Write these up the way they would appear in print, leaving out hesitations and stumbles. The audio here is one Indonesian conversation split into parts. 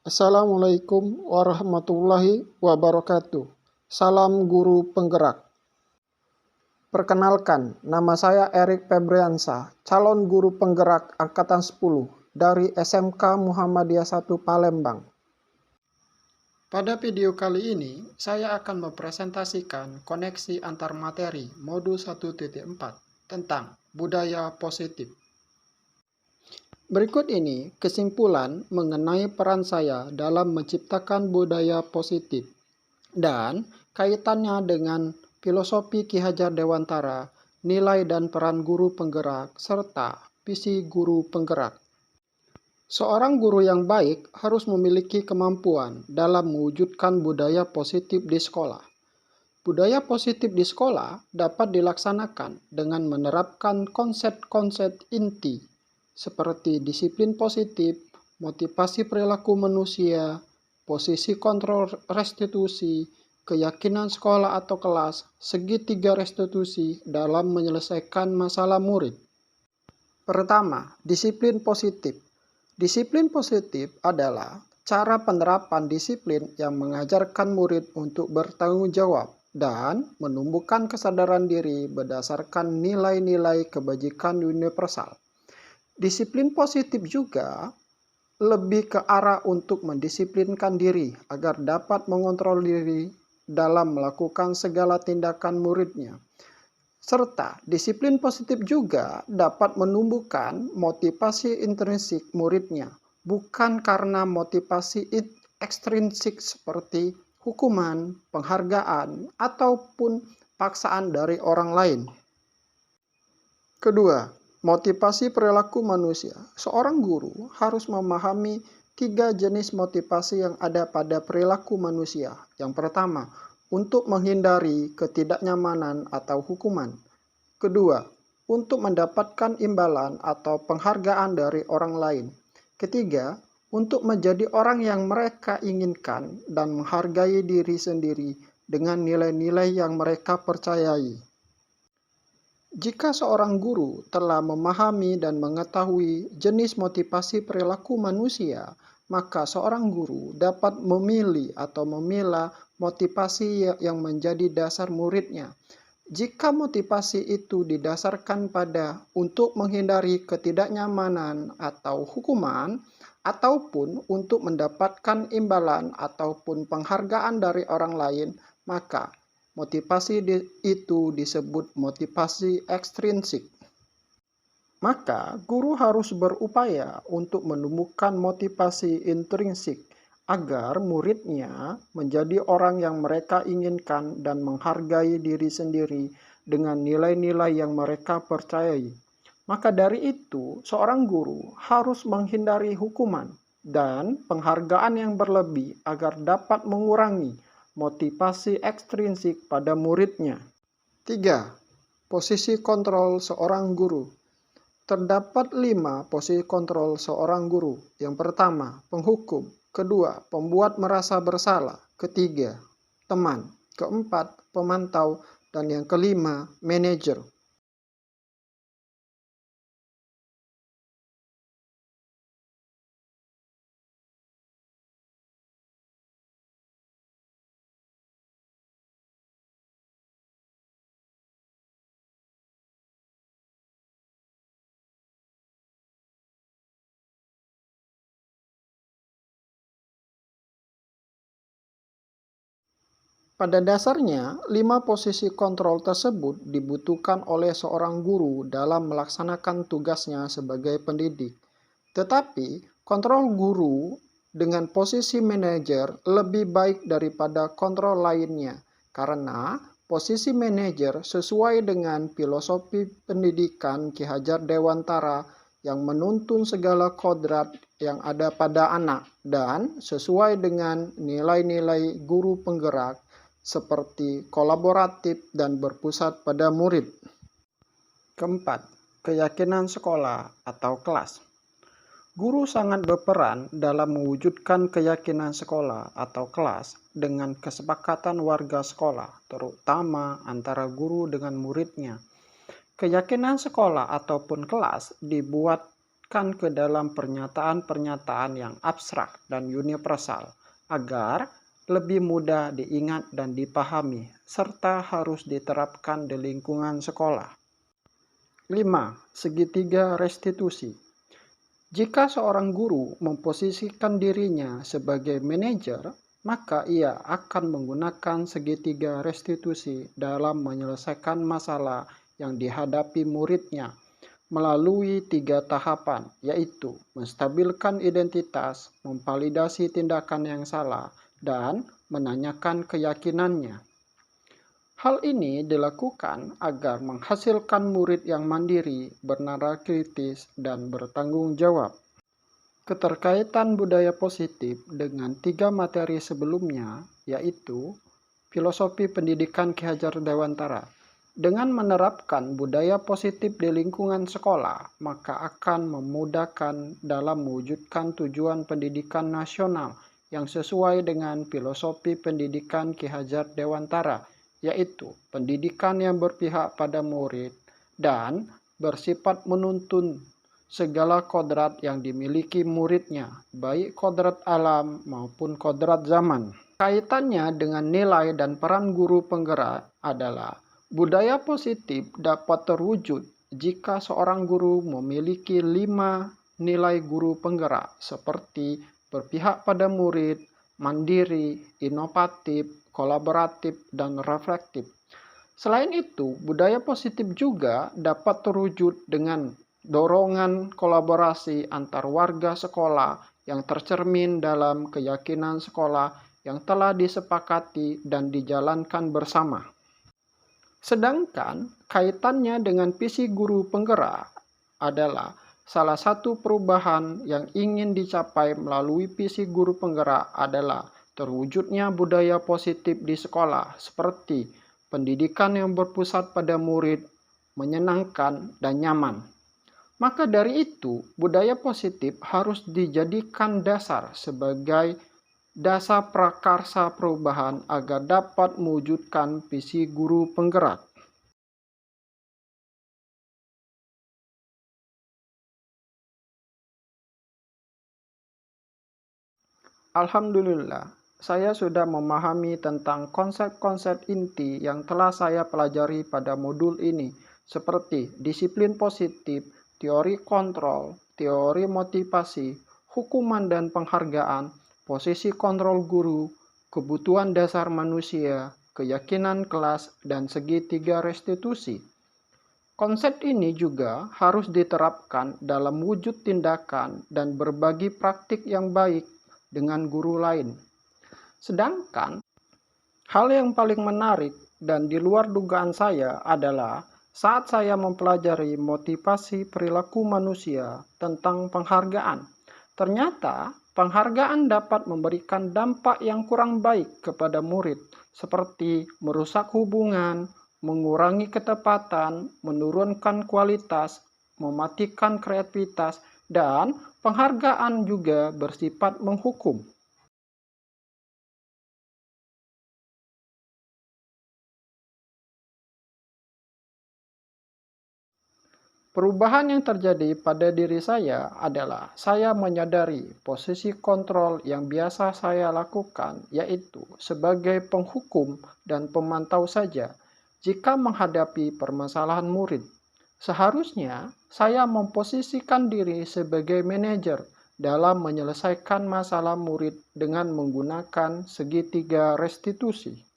Assalamualaikum warahmatullahi wabarakatuh. Salam guru penggerak. Perkenalkan, nama saya Erik Febriansa, calon guru penggerak Angkatan 10 dari SMK Muhammadiyah 1 Palembang. Pada video kali ini, saya akan mempresentasikan koneksi antar materi modul 1.4 tentang budaya positif. Berikut ini kesimpulan mengenai peran saya dalam menciptakan budaya positif dan kaitannya dengan filosofi Ki Hajar Dewantara, nilai dan peran guru penggerak, serta visi guru penggerak. Seorang guru yang baik harus memiliki kemampuan dalam mewujudkan budaya positif di sekolah. Budaya positif di sekolah dapat dilaksanakan dengan menerapkan konsep-konsep inti seperti disiplin positif, motivasi perilaku manusia, posisi kontrol restitusi, keyakinan sekolah atau kelas, segitiga restitusi dalam menyelesaikan masalah murid. Pertama, disiplin positif. Disiplin positif adalah cara penerapan disiplin yang mengajarkan murid untuk bertanggung jawab dan menumbuhkan kesadaran diri berdasarkan nilai-nilai kebajikan universal. Disiplin positif juga lebih ke arah untuk mendisiplinkan diri agar dapat mengontrol diri dalam melakukan segala tindakan muridnya. Serta disiplin positif juga dapat menumbuhkan motivasi intrinsik muridnya, bukan karena motivasi ekstrinsik seperti hukuman, penghargaan, ataupun paksaan dari orang lain. Kedua, motivasi perilaku manusia. Seorang guru harus memahami 3 jenis motivasi yang ada pada perilaku manusia. Yang pertama, untuk menghindari ketidaknyamanan atau hukuman. Kedua, untuk mendapatkan imbalan atau penghargaan dari orang lain. Ketiga, untuk menjadi orang yang mereka inginkan dan menghargai diri sendiri dengan nilai-nilai yang mereka percayai. Jika seorang guru telah memahami dan mengetahui jenis motivasi perilaku manusia, maka seorang guru dapat memilih atau memilah motivasi yang menjadi dasar muridnya. Jika motivasi itu didasarkan pada untuk menghindari ketidaknyamanan atau hukuman, ataupun untuk mendapatkan imbalan ataupun penghargaan dari orang lain, maka motivasi itu disebut motivasi ekstrinsik. Maka, guru harus berupaya untuk menumbuhkan motivasi intrinsik agar muridnya menjadi orang yang mereka inginkan dan menghargai diri sendiri dengan nilai-nilai yang mereka percayai. Maka dari itu, seorang guru harus menghindari hukuman dan penghargaan yang berlebih agar dapat mengurangi motivasi ekstrinsik pada muridnya. 3. Posisi kontrol seorang guru. Terdapat 5 posisi kontrol seorang guru. Yang pertama, penghukum. Kedua, pembuat merasa bersalah. Ketiga, teman. Keempat, pemantau. Dan yang kelima, manajer. Pada dasarnya, 5 posisi kontrol tersebut dibutuhkan oleh seorang guru dalam melaksanakan tugasnya sebagai pendidik. Tetapi, kontrol guru dengan posisi manajer lebih baik daripada kontrol lainnya, karena posisi manajer sesuai dengan filosofi pendidikan Ki Hajar Dewantara yang menuntun segala kodrat yang ada pada anak dan sesuai dengan nilai-nilai guru penggerak seperti kolaboratif dan berpusat pada murid. Keempat, keyakinan sekolah atau kelas. Guru sangat berperan dalam mewujudkan keyakinan sekolah atau kelas dengan kesepakatan warga sekolah, terutama antara guru dengan muridnya. Keyakinan sekolah ataupun kelas dibuat diwujudkan ke dalam pernyataan-pernyataan yang abstrak dan universal agar lebih mudah diingat dan dipahami, serta harus diterapkan di lingkungan sekolah. 5. Segitiga restitusi. Jika seorang guru memposisikan dirinya sebagai manajer, maka ia akan menggunakan segitiga restitusi dalam menyelesaikan masalah yang dihadapi muridnya melalui 3 tahapan, yaitu menstabilkan identitas, memvalidasi tindakan yang salah, dan menanyakan keyakinannya. Hal ini dilakukan agar menghasilkan murid yang mandiri, bernalar kritis, dan bertanggung jawab. Keterkaitan budaya positif dengan 3 materi sebelumnya, yaitu filosofi pendidikan Ki Hajar Dewantara. Dengan menerapkan budaya positif di lingkungan sekolah, maka akan memudahkan dalam mewujudkan tujuan pendidikan nasional yang sesuai dengan filosofi pendidikan Ki Hajar Dewantara, yaitu pendidikan yang berpihak pada murid dan bersifat menuntun segala kodrat yang dimiliki muridnya, baik kodrat alam maupun kodrat zaman. Kaitannya dengan nilai dan peran guru penggerak adalah budaya positif dapat terwujud jika seorang guru memiliki 5 nilai guru penggerak seperti berpihak pada murid, mandiri, inovatif, kolaboratif, dan reflektif. Selain itu, budaya positif juga dapat terwujud dengan dorongan kolaborasi antar warga sekolah yang tercermin dalam keyakinan sekolah yang telah disepakati dan dijalankan bersama. Sedangkan kaitannya dengan visi guru penggerak adalah salah satu perubahan yang ingin dicapai melalui visi guru penggerak adalah terwujudnya budaya positif di sekolah seperti pendidikan yang berpusat pada murid, menyenangkan, dan nyaman. Maka dari itu, budaya positif harus dijadikan dasar sebagai dasar prakarsa perubahan agar dapat mewujudkan visi guru penggerak. Alhamdulillah, saya sudah memahami tentang konsep-konsep inti yang telah saya pelajari pada modul ini, seperti disiplin positif, teori kontrol, teori motivasi, hukuman dan penghargaan, posisi kontrol guru, kebutuhan dasar manusia, keyakinan kelas, dan segitiga restitusi. Konsep ini juga harus diterapkan dalam wujud tindakan dan berbagi praktik yang baik dengan guru lain. Sedangkan hal yang paling menarik dan di luar dugaan saya adalah saat saya mempelajari motivasi perilaku manusia tentang penghargaan. Ternyata penghargaan dapat memberikan dampak yang kurang baik kepada murid, seperti merusak hubungan, mengurangi ketepatan, menurunkan kualitas, mematikan kreativitas, dan penghargaan juga bersifat menghukum. Perubahan yang terjadi pada diri saya adalah saya menyadari posisi kontrol yang biasa saya lakukan, yaitu sebagai penghukum dan pemantau saja. Jika menghadapi permasalahan murid, seharusnya saya memposisikan diri sebagai manajer dalam menyelesaikan masalah murid dengan menggunakan segitiga restitusi.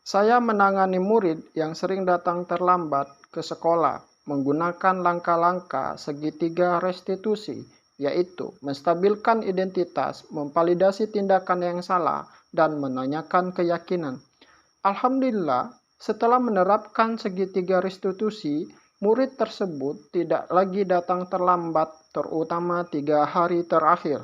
Saya menangani murid yang sering datang terlambat ke sekolah menggunakan langkah-langkah segitiga restitusi, yaitu menstabilkan identitas, memvalidasi tindakan yang salah, dan menanyakan keyakinan. Alhamdulillah, setelah menerapkan segitiga restitusi, murid tersebut tidak lagi datang terlambat, terutama 3 hari terakhir.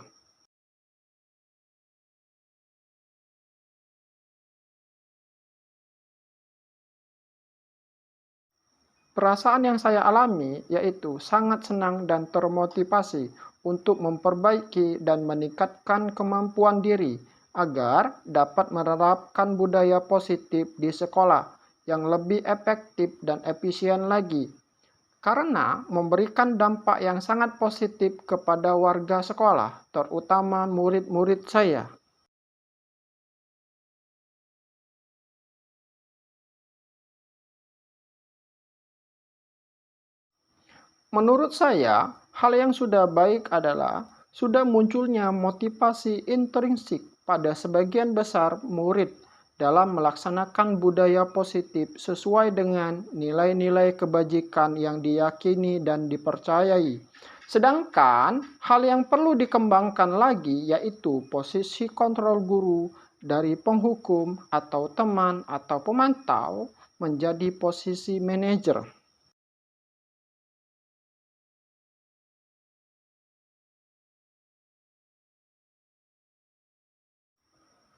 Perasaan yang saya alami yaitu sangat senang dan termotivasi untuk memperbaiki dan meningkatkan kemampuan diri agar dapat menerapkan budaya positif di sekolah yang lebih efektif dan efisien lagi. Karena memberikan dampak yang sangat positif kepada warga sekolah, terutama murid-murid saya. Menurut saya, hal yang sudah baik adalah sudah munculnya motivasi intrinsik pada sebagian besar murid dalam melaksanakan budaya positif sesuai dengan nilai-nilai kebajikan yang diyakini dan dipercayai. Sedangkan hal yang perlu dikembangkan lagi yaitu posisi kontrol guru dari penghukum atau teman atau pemantau menjadi posisi manajer.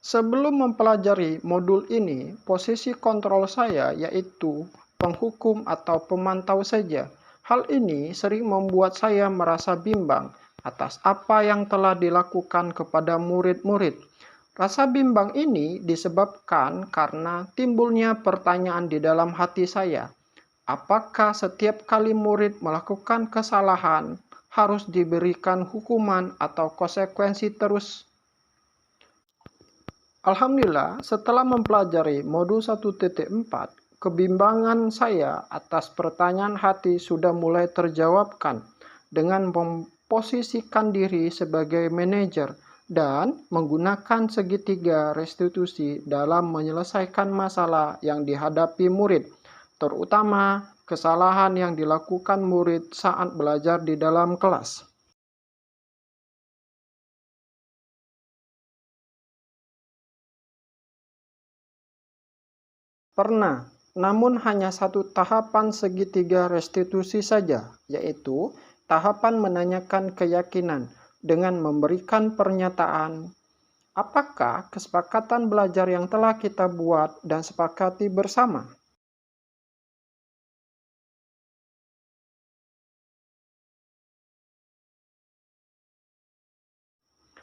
Sebelum mempelajari modul ini, posisi kontrol saya yaitu penghukum atau pemantau saja. Hal ini sering membuat saya merasa bimbang atas apa yang telah dilakukan kepada murid-murid. Rasa bimbang ini disebabkan karena timbulnya pertanyaan di dalam hati saya. Apakah setiap kali murid melakukan kesalahan harus diberikan hukuman atau konsekuensi terus? Alhamdulillah, setelah mempelajari modul 1.4, kebimbangan saya atas pertanyaan hati sudah mulai terjawabkan dengan memposisikan diri sebagai manajer dan menggunakan segitiga restitusi dalam menyelesaikan masalah yang dihadapi murid, terutama kesalahan yang dilakukan murid saat belajar di dalam kelas. Pernah, namun hanya satu tahapan segitiga restitusi saja, yaitu tahapan menanyakan keyakinan dengan memberikan pernyataan apakah kesepakatan belajar yang telah kita buat dan sepakati bersama.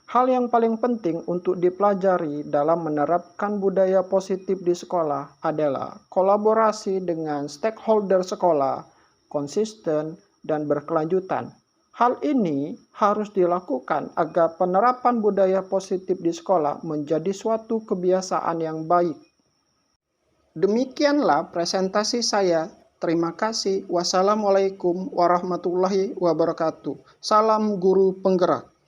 Hal yang paling penting untuk dipelajari dalam menerapkan budaya positif di sekolah adalah kolaborasi dengan stakeholder sekolah, konsisten, dan berkelanjutan. Hal ini harus dilakukan agar penerapan budaya positif di sekolah menjadi suatu kebiasaan yang baik. Demikianlah presentasi saya. Terima kasih. Wassalamualaikum warahmatullahi wabarakatuh. Salam guru penggerak.